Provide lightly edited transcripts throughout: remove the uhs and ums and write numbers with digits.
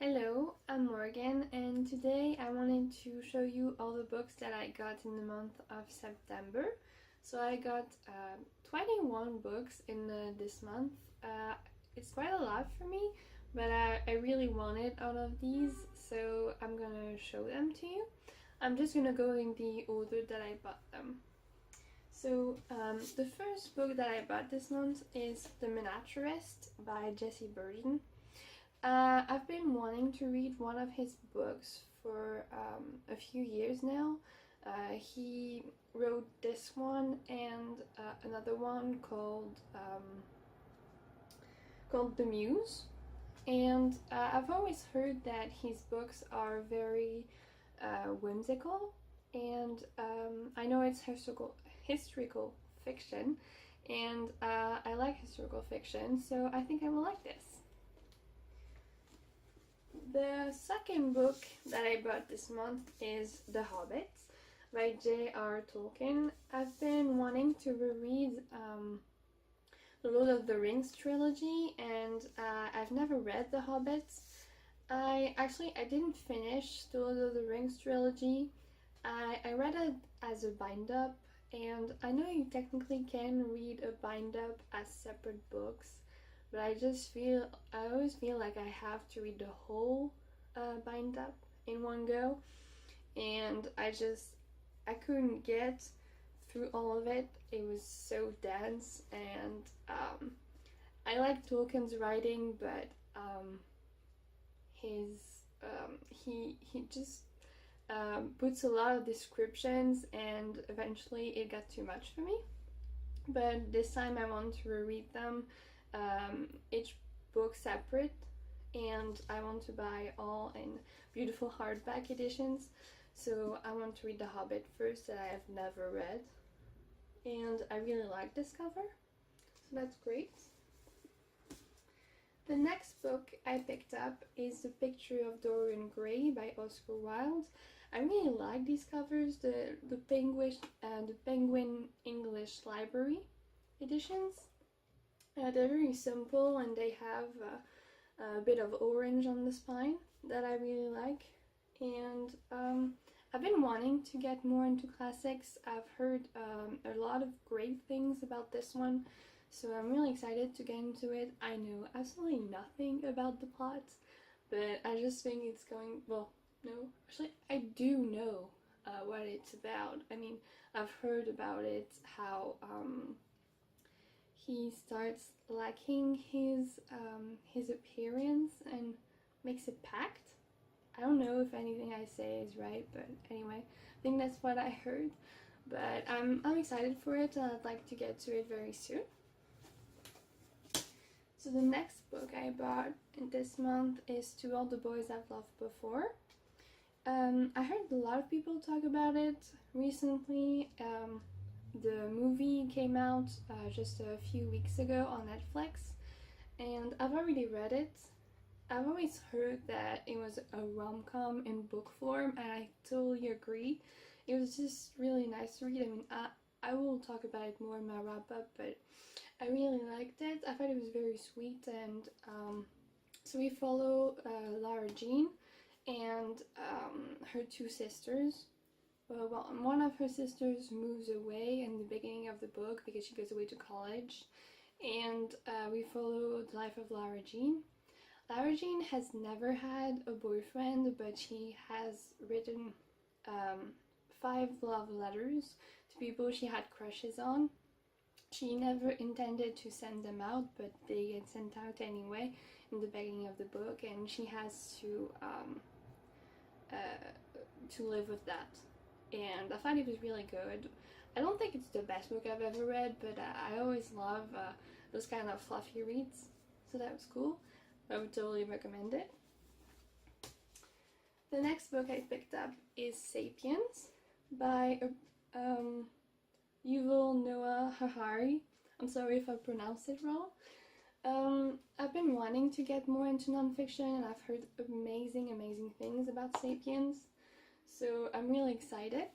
Hello, I'm Morgan, and today I wanted to show you all the books that I got in the month of September. So I got 21 books in this month. It's quite a lot for me, but I really wanted all of these, so I'm gonna show them to you. I'm just gonna go in the order that I bought them. So the first book that I bought this month is The Miniaturist by Burton. I've been wanting to read one of his books for a few years now. He wrote this one and another one called The Muse. And I've always heard that his books are very whimsical, and I know it's historical fiction, and I like historical fiction, so I think I will like this. The second book that I bought this month is The Hobbit by J.R. Tolkien. I've been wanting to reread the Lord of the Rings trilogy, and I've never read The Hobbit. I didn't finish the Lord of the Rings trilogy. I read it as a bind-up, and I know you technically can read a bind-up as separate books, but I always feel like I have to read the whole bind-up in one go, and I couldn't get through all of it. It was so dense, and I like Tolkien's writing, but he just puts a lot of descriptions, and eventually it got too much for me. But this time I want to reread them, each book separate, and I want to buy all in beautiful hardback editions. So I want to read The Hobbit first, that I have never read, and I really like this cover, so that's great. The next book I picked up is The Picture of Dorian Gray by Oscar Wilde. I really like these covers, the Penguin English Library editions. They're very simple, and they have a bit of orange on the spine that I really like. And I've been wanting to get more into classics. I've heard a lot of great things about this one, so I'm really excited to get into it. I know absolutely nothing about the plot, but I just think it's going, well, no, actually I do know what it's about. I mean, I've heard about it, how he starts lacking his appearance and makes a pact. I don't know if anything I say is right, but anyway, I think that's what I heard. But I'm excited for it, and I'd like to get to it very soon. So the next book I bought in this month is To All the Boys I've Loved Before. I heard a lot of people talk about it recently. The movie came out just a few weeks ago on Netflix, and I've already read it. I've always heard that it was a rom-com in book form, and I totally agree. It was just really nice to read. I mean, I will talk about it more in my wrap-up, but I really liked it. I thought it was very sweet, and so we follow Lara Jean and her two sisters. Well, one of her sisters moves away in the beginning of the book because she goes away to college, and we follow the life of Lara Jean. Lara Jean has never had a boyfriend, but she has written 5 love letters to people she had crushes on. She never intended to send them out, but they get sent out anyway in the beginning of the book, and she has to live with that. And I thought it was really good. I don't think it's the best book I've ever read, but I always love those kind of fluffy reads, so that was cool. I would totally recommend it. The next book I picked up is Sapiens by Yuval Noah Harari. I'm sorry if I pronounced it wrong. I've been wanting to get more into nonfiction, and I've heard amazing things about Sapiens, so I'm really excited.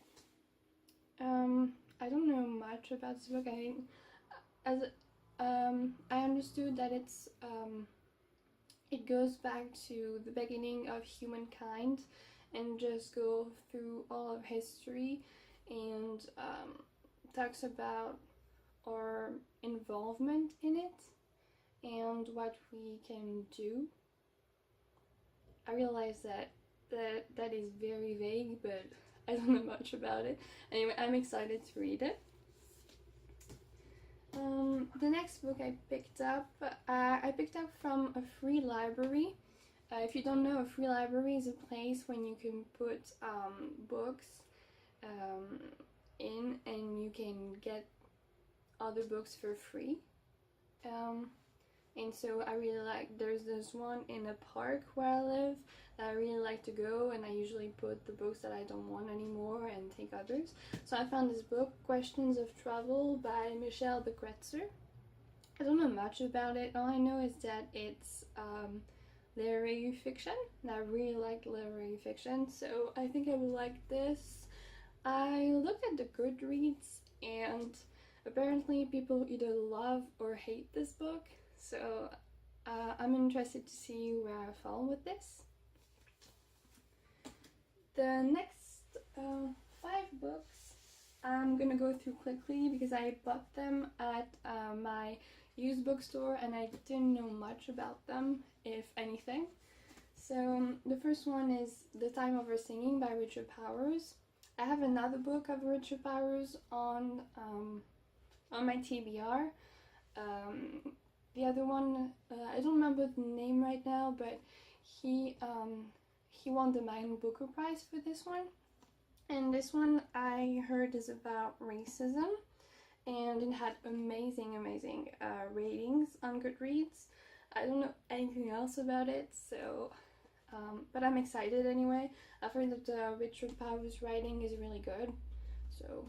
I don't know much about this book. I mean, I understood that it's it goes back to the beginning of humankind and just go through all of history and talks about our involvement in it and what we can do. I realize that is very vague, but I don't know much about it. Anyway, I'm excited to read it. The next book I picked up from a free library. If you don't know, a free library is a place when you can put books in and you can get other books for free. And so I really like, there's this one in a park where I live that I really like to go, and I usually put the books that I don't want anymore and take others. So I found this book, Questions of Travel by Michel de Kretser. I don't know much about it. All I know is that it's literary fiction, and I really like literary fiction, so I think I would like this. I looked at the Goodreads, and apparently people either love or hate this book, so I'm interested to see where I fall with this. The next 5 books I'm gonna go through quickly because I bought them at my used bookstore and I didn't know much about them, if anything. So the first one is The Time of Our Singing by Richard Powers. I have another book of Richard Powers on my TBR. The other one, I don't remember the name right now, but he won the Man Booker Prize for this one. And this one I heard is about racism, and it had amazing ratings on Goodreads. I don't know anything else about it, so but I'm excited anyway. I've heard that Richard Powers' writing is really good, so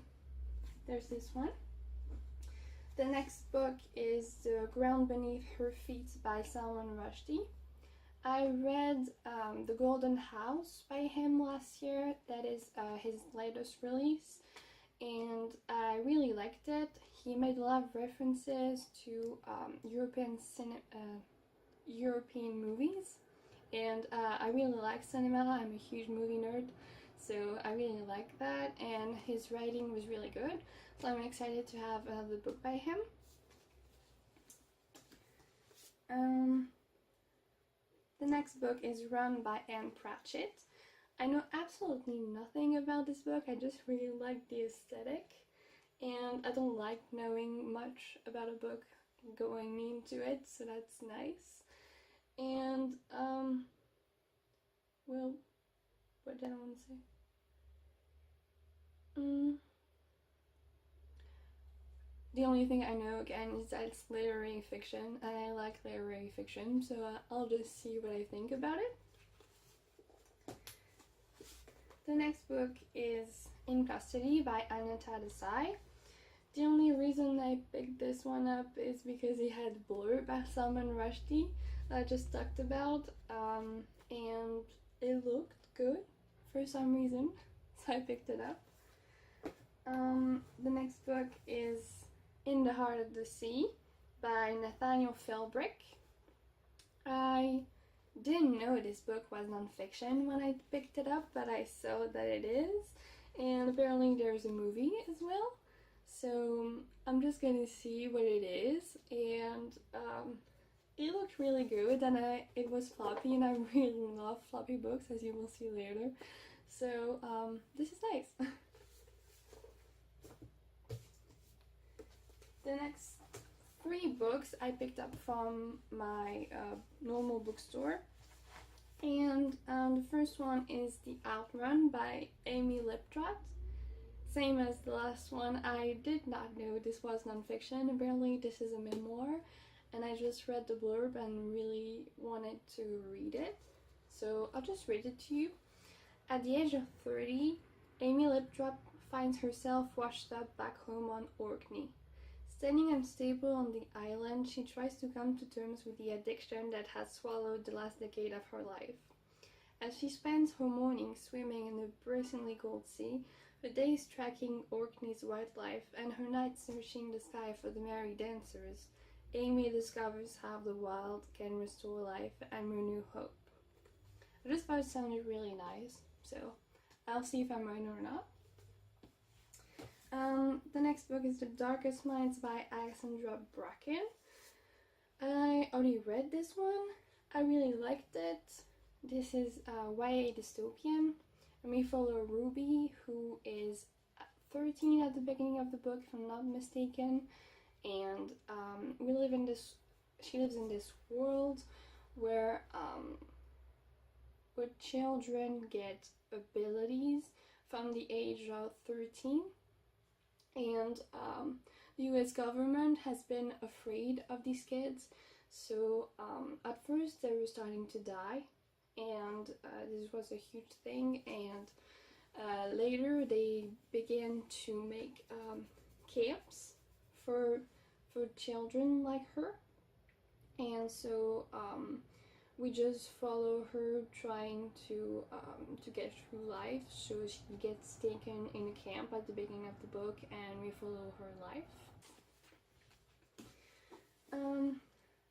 there's this one. The next book is The Ground Beneath Her Feet by Salman Rushdie. I read The Golden House by him last year. That is his latest release, and I really liked it. He made a lot of references to European movies, and I really like cinema. I'm a huge movie nerd, so I really like that, and his writing was really good, so I'm excited to have another book by him. The next book is Run by Ann Pratchett. I know absolutely nothing about this book, I just really like the aesthetic, and I don't like knowing much about a book going into it, so that's nice. And well, what did I want to say? The only thing I know again is that it's literary fiction, and I like literary fiction, so I'll just see what I think about it. The next book is In Custody by Anita Desai. The only reason I picked this one up is because it had blurb by Salman Rushdie that I just talked about, and it looked good for some reason, so I picked it up. The next book is In the Heart of the Sea by Nathaniel Philbrick. I didn't know this book was nonfiction when I picked it up, but I saw that it is, and apparently there's a movie as well, so I'm just gonna see what it is, and it looked really good, and it was floppy, and I really love floppy books, as you will see later, so this is nice. The next 3 books I picked up from my normal bookstore, and the first one is The Outrun by Amy Liptrot. Same as the last one, I did not know this was nonfiction. Apparently this is a memoir, and I just read the blurb and really wanted to read it, so I'll just read it to you. At the age of 30, Amy Liptrot finds herself washed up back home on Orkney. Standing unstable on the island, she tries to come to terms with the addiction that has swallowed the last decade of her life. As she spends her mornings swimming in the bracingly cold sea, her days tracking Orkney's wildlife, and her nights searching the sky for the merry dancers, Amy discovers how the wild can restore life and renew hope. I just thought it sounded really nice, so I'll see if I'm right or not. The next book is The Darkest Minds by Alexandra Bracken. I already read this one. I really liked it. This is YA dystopian, and we follow Ruby, who is 13 at the beginning of the book, if I'm not mistaken, and she lives in this world where children get abilities from the age of 13, and the US government has been afraid of these kids, so at first they were starting to die, and this was a huge thing, and later they began to make camps for children like her, and so we just follow her trying to get through life. So she gets taken in a camp at the beginning of the book, and we follow her life.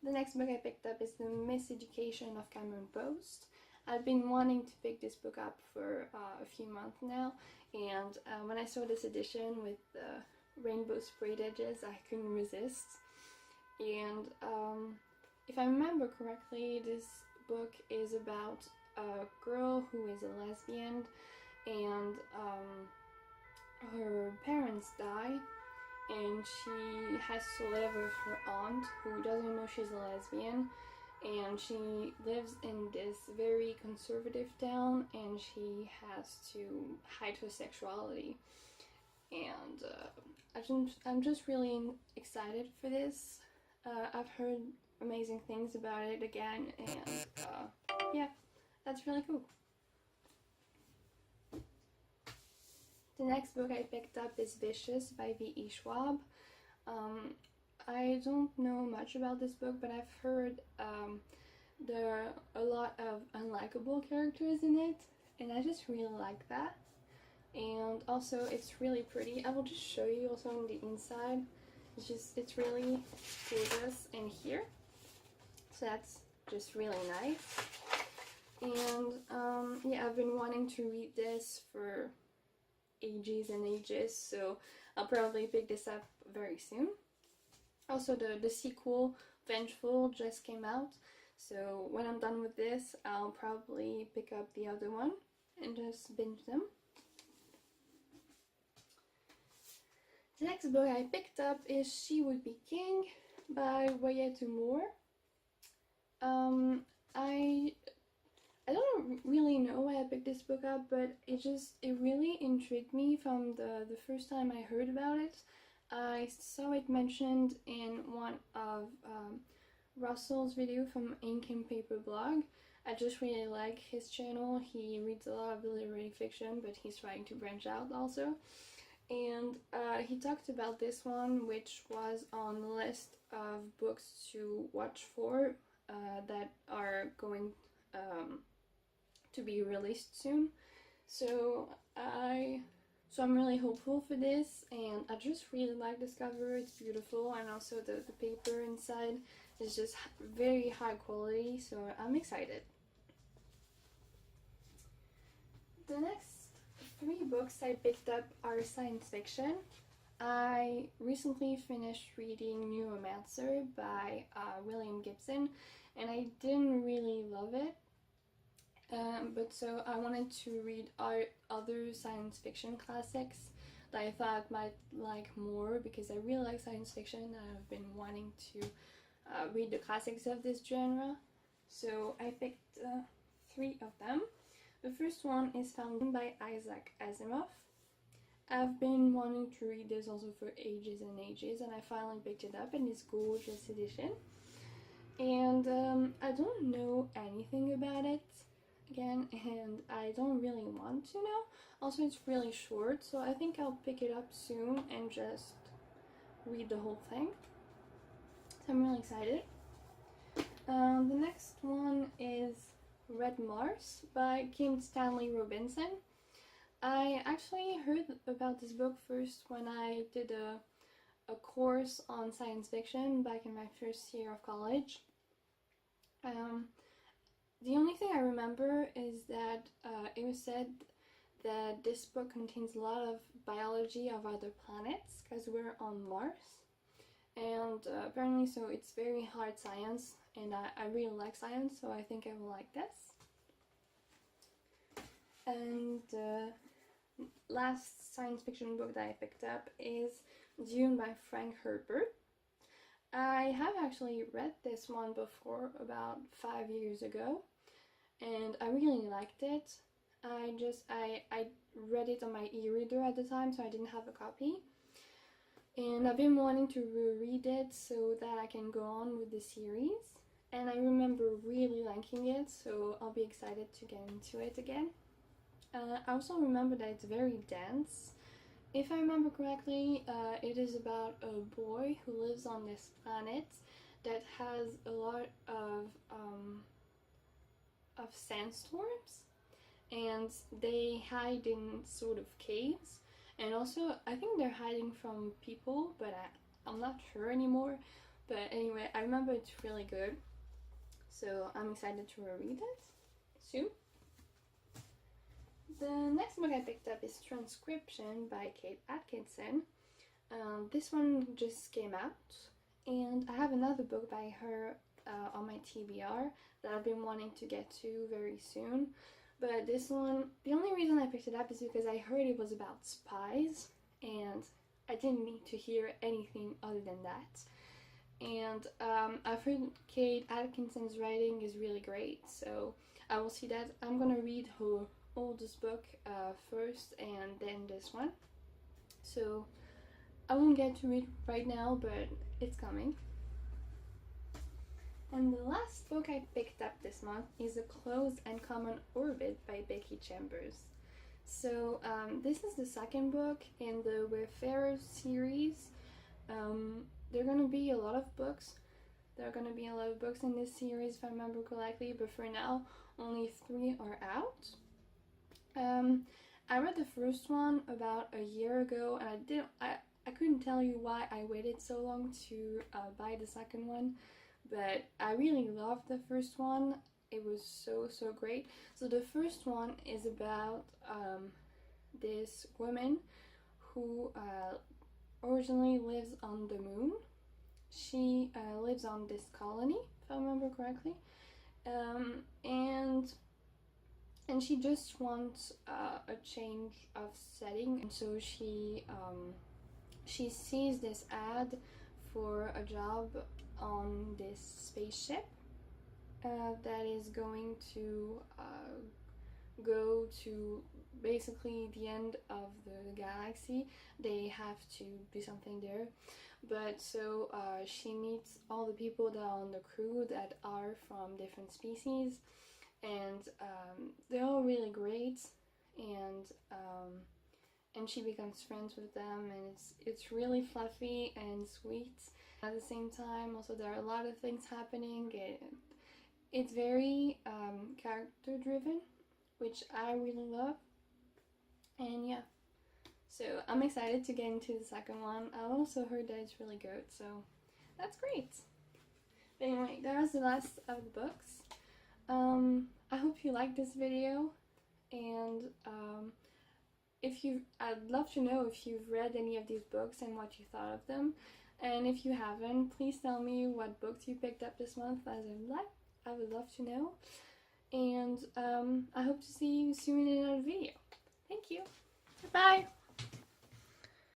The next book I picked up is The Miseducation of Cameron Post. I've been wanting to pick this book up for a few months now, and when I saw this edition with the rainbow sprayed edges, I couldn't resist. And if I remember correctly, this book is about a girl who is a lesbian, and her parents die, and she has to live with her aunt, who doesn't know she's a lesbian, and she lives in this very conservative town, and she has to hide her sexuality. And I'm just really excited for this. I've heard amazing things about it again, and yeah, that's really cool. The next book I picked up is Vicious by V.E. Schwab. I don't know much about this book, but I've heard there are a lot of unlikable characters in it, and I just really like that. And also it's really pretty. I will just show you also on the inside. It's really gorgeous in here. So that's just really nice. And yeah, I've been wanting to read this for ages and ages, so I'll probably pick this up very soon. Also, the sequel, Vengeful, just came out, so when I'm done with this, I'll probably pick up the other one and just binge them. The next book I picked up is She Would Be King by Wayetu. I don't really know why I picked this book up, but it really intrigued me from the first time I heard about it. I saw it mentioned in one of Russell's video from Ink and Paper blog. I just really like his channel. He reads a lot of literary fiction, but he's trying to branch out also. And he talked about this one, which was on the list of books to watch for that are going to be released soon. So I'm really hopeful for this, and I just really like this cover. It's beautiful, and also the paper inside is just very high quality, so I'm excited. The next 3 books I picked up are science fiction. I recently finished reading Neuromancer by William Gibson, and I didn't really love it. But so I wanted to read other science fiction classics that I thought might like more, because I really like science fiction and I've been wanting to read the classics of this genre. So I picked 3 of them. The first one is found by Isaac Asimov. I've been wanting to read this also for ages and ages, and I finally picked it up in this gorgeous edition. And I don't know anything about it again, and I don't really want to know. Also, it's really short, so I think I'll pick it up soon and just read the whole thing. So I'm really excited. The next one is Red Mars by Kim Stanley Robinson. I actually heard about this book first when I did a course on science fiction back in my first year of college. The only thing I remember is that it was said that this book contains a lot of biology of other planets because we're on Mars, and apparently so it's very hard science, and I really like science, so I think I will like this. And the last science fiction book that I picked up is Dune by Frank Herbert. I have actually read this one before, about 5 years ago, and I really liked it. I read it on my e-reader at the time, so I didn't have a copy. And I've been wanting to reread it so that I can go on with the series. And I remember really liking it, so I'll be excited to get into it again. I also remember that it's very dense. If I remember correctly, it is about a boy who lives on this planet that has a lot of sandstorms, and they hide in sort of caves. And also, I think they're hiding from people, but I'm not sure anymore. But anyway, I remember it's really good, so I'm excited to reread it soon. The next book I picked up is Transcription by Kate Atkinson. This one just came out, and I have another book by her on my TBR that I've been wanting to get to very soon. But this one, the only reason I picked it up is because I heard it was about spies, and I didn't need to hear anything other than that. And I've heard Kate Atkinson's writing is really great, so I will see that. I'm gonna read her oldest book first, and then this one. So I won't get to read right now, but it's coming. And the last book I picked up this month is A Close and Common Orbit by Becky Chambers. So this is the second book in the Wayfarer series. There are going to be a lot of books. There are going to be a lot of books in this series if I remember correctly, but for now only 3 are out. I read the first one about a year ago, and I couldn't tell you why I waited so long to buy the second one. But I really loved the first one. It was so great. So the first one is about this woman who originally lives on the moon. She lives on this colony, if I remember correctly, and she just wants a change of setting, and so she sees this ad for a job on this spaceship that is going to go to basically the end of the galaxy. They have to do something there, but so she meets all the people that are on the crew that are from different species, and they're all really great, and she becomes friends with them, and it's really fluffy and sweet. At the same time, also there are a lot of things happening. It's very character driven, which I really love. And yeah, so I'm excited to get into the second one. I also heard that it's really good, so that's great. But anyway, that was the last of the books. I hope you liked this video, and I'd love to know if you've read any of these books and what you thought of them. And if you haven't, please tell me what books you picked up this month, as I would love to know. And I hope to see you soon in another video. Thank you. Bye!